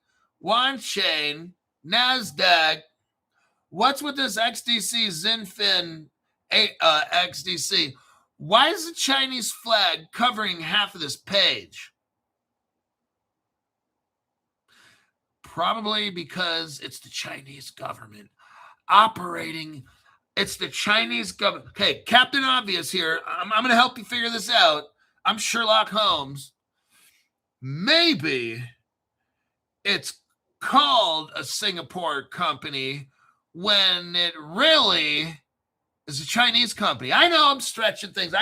Speaker 1: on-chain, NASDAQ? What's with this XDC, Zinfin, XDC? Why is the Chinese flag covering half of this page? Probably because it's the Chinese government operating. It's the Chinese government. Okay, Captain Obvious here. I'm going to help you figure this out. I'm Sherlock Holmes. Maybe it's called a Singapore company when it really is a Chinese company. I know I'm stretching things.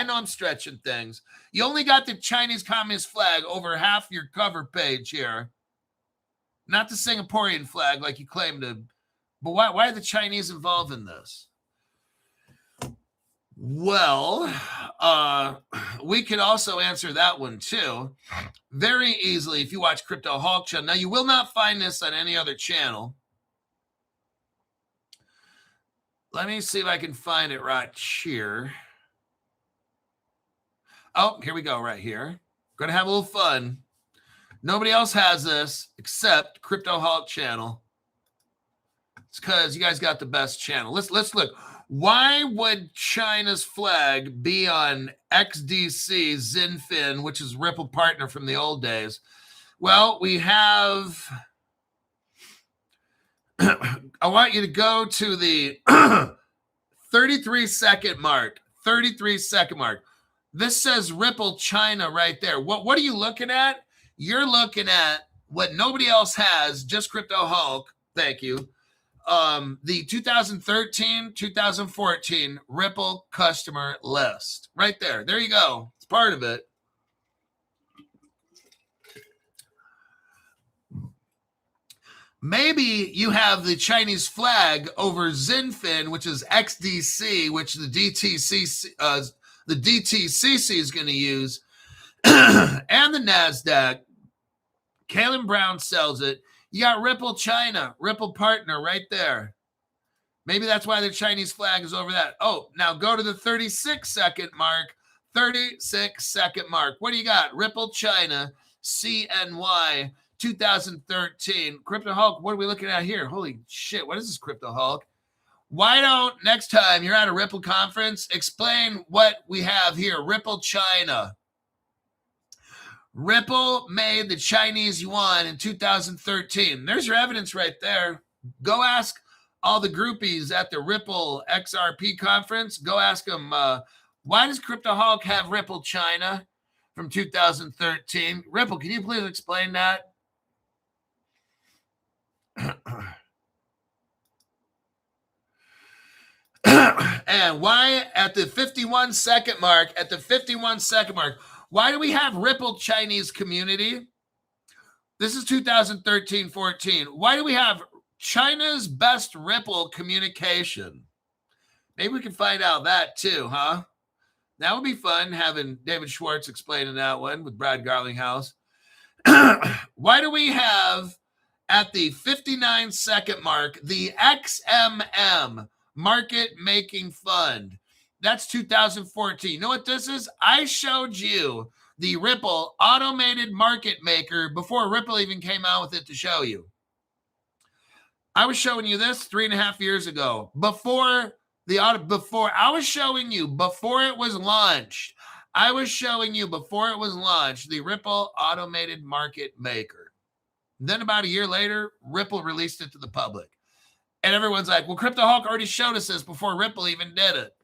Speaker 1: You only got the Chinese Communist flag over half your cover page here. Not the Singaporean flag like you claim to. But why are the Chinese involved in this? Well, we could also answer that one too very easily if you watch Crypto Hulk channel. Now, you will not find this on any other channel. Let me see if I can find it right here. Oh, here we go right here. Going to have a little fun. Nobody else has this except Crypto Hulk channel. It's because you guys got the best channel. Let's look. Why would China's flag be on XDC Zinfin, which is Ripple partner from the old days? Well, we have. I want you to go to the 33-second mark. 33-second mark. This says Ripple China right there. What are you looking at? You're looking at what nobody else has, just Crypto Hulk. Thank you. The 2013, 2014 Ripple customer list. Right there. There you go. It's part of it. Maybe you have the Chinese flag over Zinfin, which is XDC, which the DTCC is going to use, and the NASDAQ. Kalen Brown sells it. You got Ripple China, Ripple partner right there. Maybe that's why the Chinese flag is over that. Oh, now go to the 36-second mark. 36-second mark. What do you got? Ripple China, CNY, 2013. Crypto Hulk, what are we looking at here? Holy shit, what is this, Crypto Hulk? Why don't next time you're at a Ripple conference, explain what we have here? Ripple China. Ripple made the Chinese yuan in 2013. There's your evidence right there. Go ask all the groupies at the Ripple XRP conference. Go ask them, why does Crypto Hulk have Ripple China from 2013? Ripple, can you please explain that? And why at the 51-second mark, why do we have Ripple Chinese community? This is 2013-14. Why do we have China's best Ripple communication? Maybe we can find out that too, huh? That would be fun, having David Schwartz explaining that one with Brad Garlinghouse. Why do we have at the 59-second mark the XMM Market Making Fund? That's 2014. You know what this is? I showed you the Ripple automated market maker before Ripple even came out with it to show you. I was showing you this 3.5 years ago. Before I was showing you before it was launched. The Ripple automated market maker. Then about a year later, Ripple released it to the public. And everyone's like, well, Crypto Hulk already showed us this before Ripple even did it.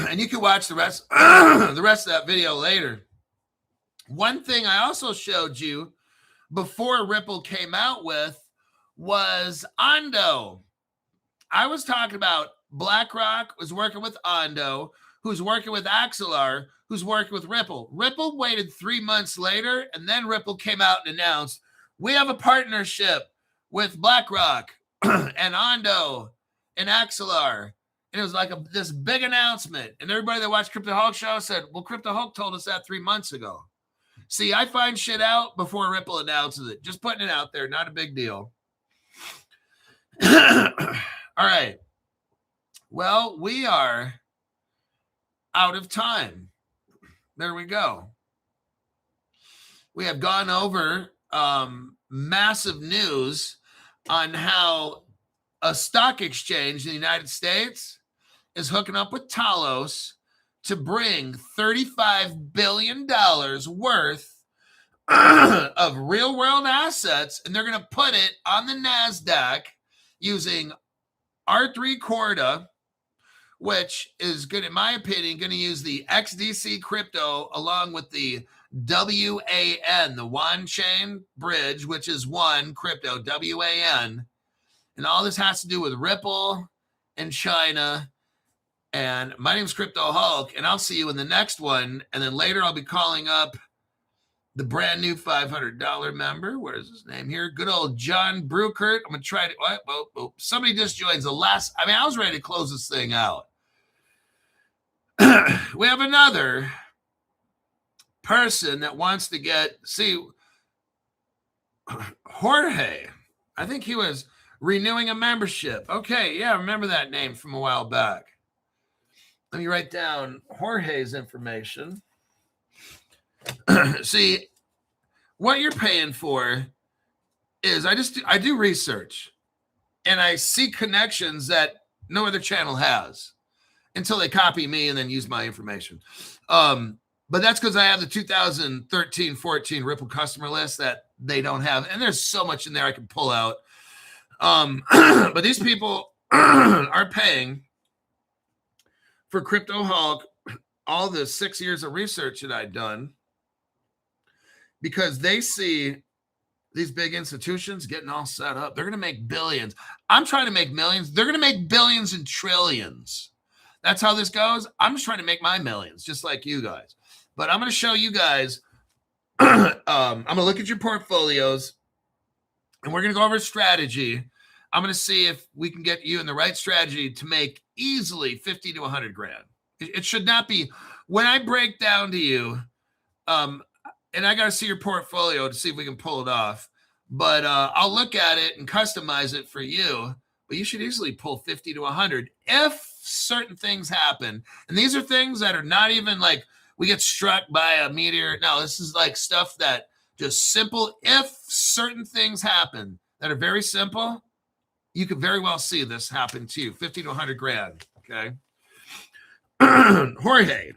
Speaker 1: And you can watch the rest of that video later. One thing I also showed you before Ripple came out with was Ondo. I was talking about BlackRock was working with Ondo, who's working with Axelar, who's working with Ripple. Ripple waited 3 months later, and then Ripple came out and announced, we have a partnership with BlackRock and Ondo and Axelar. And it was like this big announcement. And everybody that watched Crypto Hulk show said, well, Crypto Hulk told us that 3 months ago. See, I find shit out before Ripple announces it. Just putting it out there. Not a big deal. All right. Well, we are out of time. There we go. We have gone over massive news on how a stock exchange in the United States is hooking up with Talos to bring $35 billion worth of real-world assets, and they're going to put it on the NASDAQ using R3 Corda, which is good, in my opinion, going to use the XDC crypto along with the WAN, the WAN chain bridge, which is one crypto, WAN. And all this has to do with Ripple and China. And my name is Crypto Hulk, and I'll see you in the next one. And then later I'll be calling up the brand new $500 member. What is his name here? Good old John Bruckert. I'm going to try to, well, somebody just joins the last. I mean, I was ready to close this thing out. We have another person that wants to see Jorge. I think he was renewing a membership. Okay, yeah, I remember that name from a while back. Let me write down Jorge's information. See, what you're paying for is I do research, and I see connections that no other channel has until they copy me and then use my information. But that's because I have the 2013-14 Ripple customer list that they don't have, and there's so much in there I can pull out. But these people are paying for Crypto Hulk all the 6 years of research that I've done, because they see these big institutions getting all set up. They're going to make billions. I'm trying to make millions. They're going to make billions and trillions. That's how this goes. I'm just trying to make my millions, just like you guys. But I'm going to show you guys. I'm going to look at your portfolios, and we're going to go over strategy. I'm going to see if we can get you in the right strategy to make easily 50 to 100 grand. It should not be. When I break down to you, and I got to see your portfolio to see if we can pull it off, but I'll look at it and customize it for you. But you should easily pull 50 to 100 if certain things happen. And these are things that are not even like we get struck by a meteor. No, this is like stuff that just simple. If certain things happen that are very simple, you could very well see this happen to you. 50 to 100 grand. Okay. Jorge.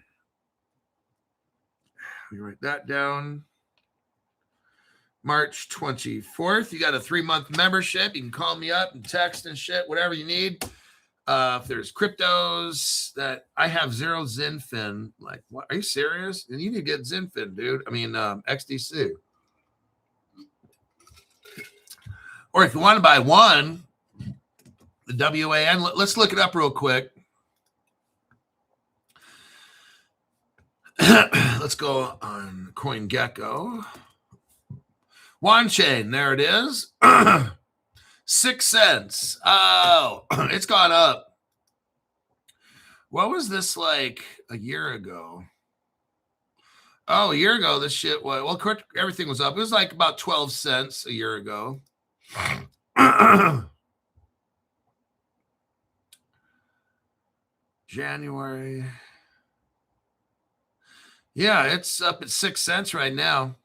Speaker 1: Let me write that down. March 24th. You got a 3-month membership. You can call me up and text and shit, whatever you need. If there's cryptos that I have 0 Zinfin, like, what? Are you serious? And you need to get Zinfin, dude. I mean, XDC. Or if you want to buy one, the WAN, let's look it up real quick. Let's go on CoinGecko. WAN chain, there it is. 6 cents. Oh, it's gone up. What was this like a year ago? Oh, a year ago, this shit was, well, everything was up. It was like about 12 cents a year ago. January. Yeah, it's up at 6 cents right now.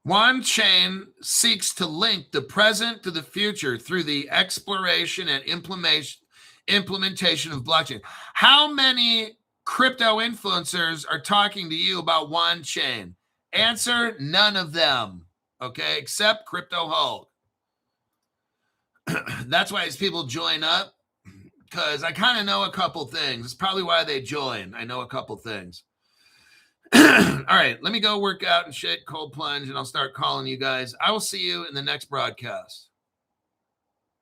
Speaker 1: WAN chain seeks to link the present to the future through the exploration and implementation of blockchain. How many crypto influencers are talking to you about WAN chain? Answer, none of them. Okay, except Crypto Hulk. That's why these people join up, because I kind of know a couple things. It's probably why they join. I know a couple things. All right, let me go work out and shit, cold plunge, and I'll start calling you guys. I will see you in the next broadcast.